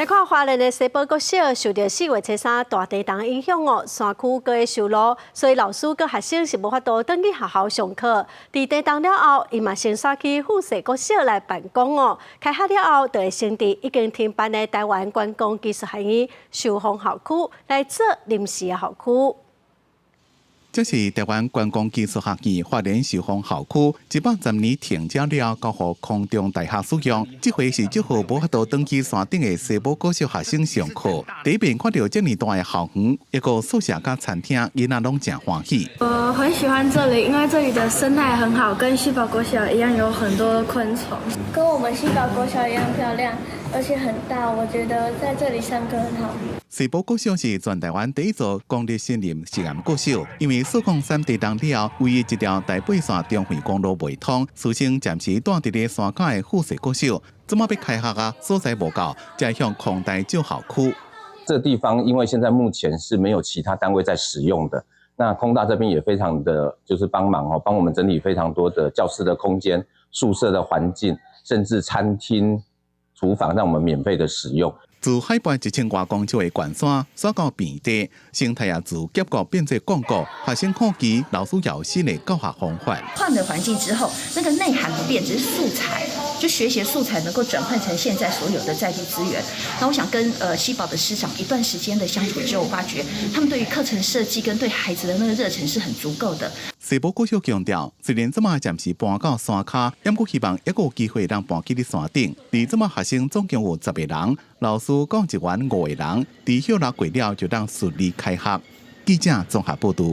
来看花莲的西堡国小受到4月初3大地震影响哦，山区各会受落，所以老师佮学生是无法度转去学校上课。伫地震了后，伊嘛先刷去富士国小来办公哦。开学了后，就会先伫已经停办的台湾观光技术学院受风校区来做临时的校区。 这是台湾观光技术学院花莲寿丰校区110年停交了，交予空中大学使用。这回是祝福无法度登去山顶的西堡国小学生上课。第一遍看到这么大的校园，一个宿舍加餐厅，囡仔拢真欢喜。我很喜欢这里，因为这里的生态很好，跟西堡国小一样，有很多昆虫，跟我们西堡国小一样漂亮，而且很大。我觉得在这里上课很好。 西堡国小是全台湾第一座公立森林实验国小，因为403地震了后，唯一一条台北线中横公路未通，师生暂时住伫咧山脚的富士国小，怎么要开学啊？所在无够，才向空大旧校区。这个地方因为现在目前是没有其他单位在使用的，那空大这边也非常的就是帮忙哦，帮我们整理非常多的教室的空间、宿舍的环境，甚至餐厅、厨房，让我们免费的使用。 自海拔1000多公尺的悬山刷到平地，生态也自结构变作广告，学生好奇老师有新的教学方法。换了环境之后，那个内涵不变，只是素材，就学习素材能够转换成现在所有的在地资源。那我想跟西堡的师长一段时间的相处之后，我发觉他们对于课程设计跟对孩子的那个热忱是很足够的。西堡国小强调，虽然这么暂时搬到山脚，也不希望一个有机会让搬去咧山顶。而这么学生总共有10个人，老师讲一员5个人，伫休学过了就让顺利开学。记者综合报道。